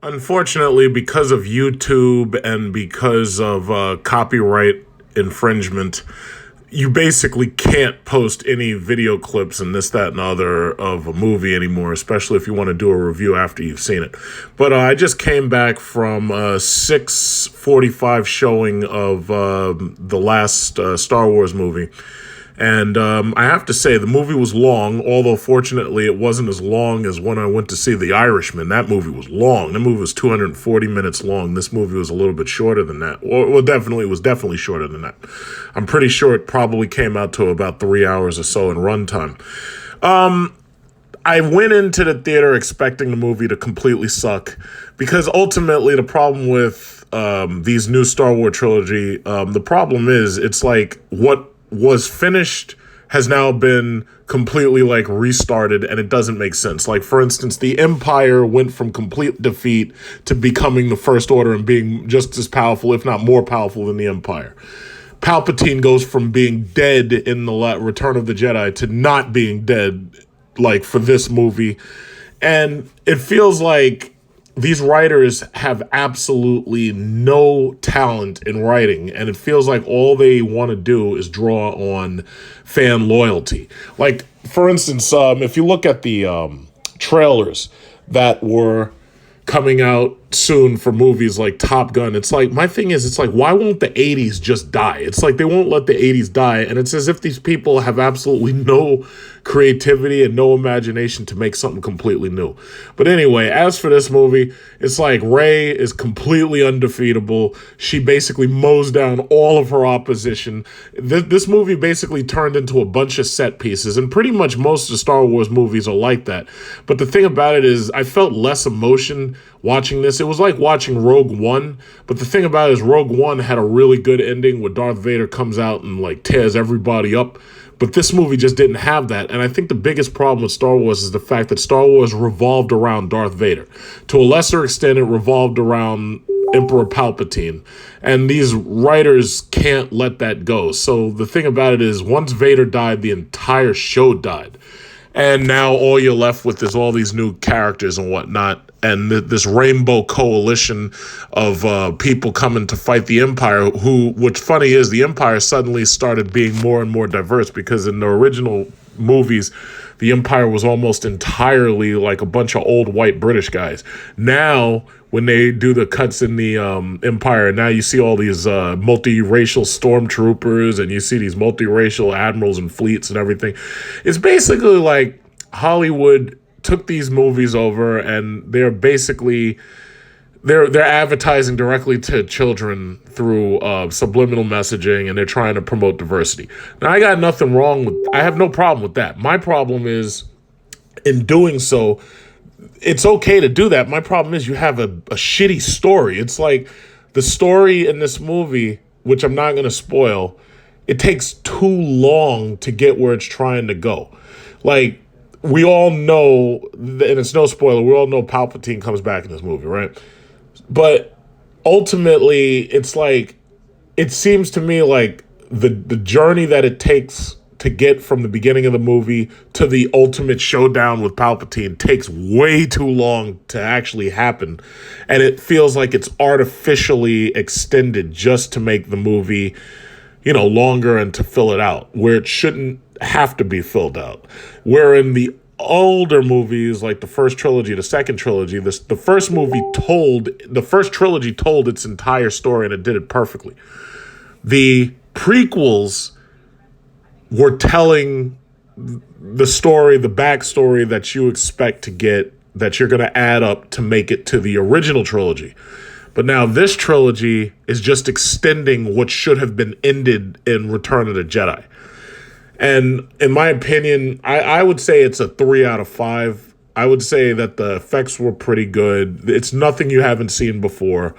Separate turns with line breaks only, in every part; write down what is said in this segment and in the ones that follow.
Unfortunately, because of YouTube and because of copyright infringement, you basically can't post any video clips and this, that, and other of a movie anymore, especially if you want to do a review after you've seen it. But I just came back from a 6:45 showing of the last Star Wars movie. And I have to say, the movie was long, although fortunately it wasn't as long as when I went to see The Irishman. That movie was long. That movie was 240 minutes long. This movie was a little bit shorter than that. Well, definitely, it was definitely shorter than that. I'm pretty sure it probably came out to about 3 hours or so in runtime. I went into the theater expecting the movie to completely suck because ultimately the problem with these new Star Wars trilogy, the problem is it's like what was finished has now been completely like restarted, and it doesn't make sense. Like, for instance, the Empire went from complete defeat to becoming the First Order and being just as powerful, if not more powerful than the Empire. Palpatine goes from being dead in the Return of the Jedi to not being dead, like, for this movie. And it feels like these writers have absolutely no talent in writing, and it feels like all they want to do is draw on fan loyalty. Like, for instance, if you look at the trailers that were coming out soon for movies like Top Gun, it's like, my thing is, it's like, why won't the 80s just die? It's like they won't let the 80s die, and it's as if these people have absolutely no creativity and no imagination to make something completely new. But anyway, as for this movie, it's like Rey is completely undefeatable. She basically mows down all of her opposition. This movie basically turned into a bunch of set pieces, and pretty much most of the Star Wars movies are like that. But the thing about it is, I felt less emotion watching this. It was like watching Rogue One, but the thing about it is Rogue One had a really good ending where Darth Vader comes out and like tears everybody up. But this movie just didn't have that. And I think the biggest problem with Star Wars is the fact that Star Wars revolved around Darth Vader. To a lesser extent, it revolved around Emperor Palpatine. And these writers can't let that go. So the thing about it is, once Vader died, the entire show died. And now all you're left with is all these new characters and whatnot, and this rainbow coalition of people coming to fight the Empire, what's funny is the Empire suddenly started being more and more diverse, because in the original movies, the Empire was almost entirely like a bunch of old white British guys. Now, when they do the cuts in the Empire, now you see all these multiracial stormtroopers, and you see these multiracial admirals and fleets and everything. It's basically like Hollywood took these movies over, and they're basically they're advertising directly to children through subliminal messaging, and they're trying to promote diversity. Now, I got nothing wrong with, I have no problem with that. My problem is, in doing so, it's okay to do that. My problem is you have a shitty story. It's like the story in this movie, which I'm not going to spoil, it takes too long to get where it's trying to go. Like, we all know, and it's no spoiler, we all know Palpatine comes back in this movie, right? But ultimately, it's like, it seems to me like the journey that it takes to get from the beginning of the movie to the ultimate showdown with Palpatine takes way too long to actually happen. And it feels like it's artificially extended just to make the movie, longer and to fill it out, where it shouldn't have to be filled out. Where in the older movies, like the first trilogy, the second trilogy, the first trilogy told its entire story, and it did it perfectly. The prequels were telling the story, the backstory that you expect to get, that you're going to add up to make it to the original trilogy. But now this trilogy is just extending what should have been ended in Return of the Jedi. And in my opinion, I would say it's a 3 out of 5. I would say that the effects were pretty good. It's nothing you haven't seen before.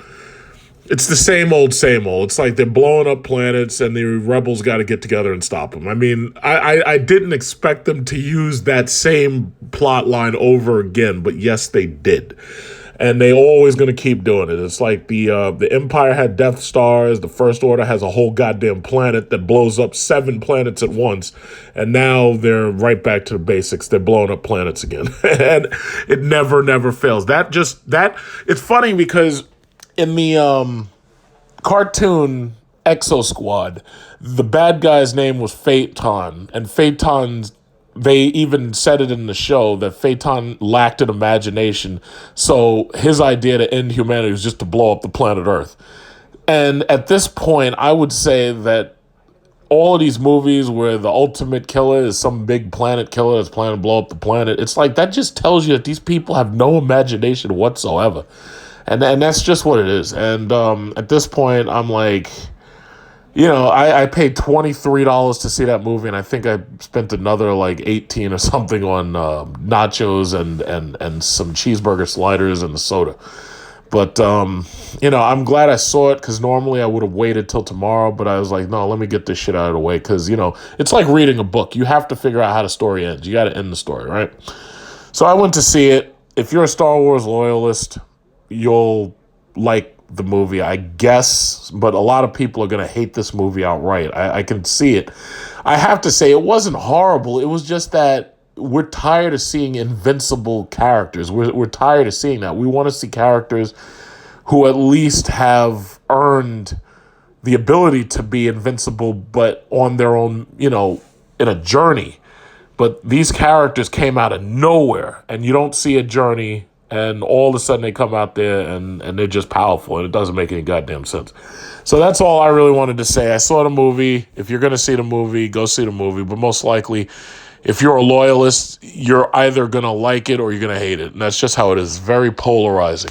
It's the same old, same old. It's like they're blowing up planets and the rebels got to get together and stop them. I mean, I didn't expect them to use that same plot line over again, but yes, they did. and they always going to keep doing it. It's like the Empire had Death Stars, the First Order has a whole goddamn planet that blows up 7 planets at once, and now they're right back to the basics. They're blowing up planets again, and it never fails. It's funny because in the cartoon Exo Squad, the bad guy's name was Phaeton, and Phaeton's, they even said it in the show that Phaeton lacked an imagination, so his idea to end humanity was just to blow up the planet Earth. And at this point, I would say that all of these movies where the ultimate killer is some big planet killer that's planning to blow up the planet, it's like that just tells you that these people have no imagination whatsoever. And that's just what it is. And at this point, I'm like, I paid $23 to see that movie, and I think I spent another like 18 or something on nachos and some cheeseburger sliders and the soda. But I'm glad I saw it, because normally I would have waited till tomorrow, but I was like, no, let me get this shit out of the way, because it's like reading a book. You have to figure out how the story ends. You got to end the story, right? So I went to see it. If you're a Star Wars loyalist, you'll like the movie, I guess, but a lot of people are going to hate this movie outright. I can see it. I have to say, it wasn't horrible. It was just that we're tired of seeing invincible characters. We're tired of seeing that. We want to see characters who at least have earned the ability to be invincible, but on their own, in a journey. But these characters came out of nowhere, and you don't see a journey, and all of a sudden they come out there and they're just powerful, and it doesn't make any goddamn sense. So that's all I really wanted to say. I saw the movie. If you're going to see the movie, go see the movie. But most likely, if you're a loyalist, you're either going to like it or you're going to hate it. And that's just how it is. Very polarizing.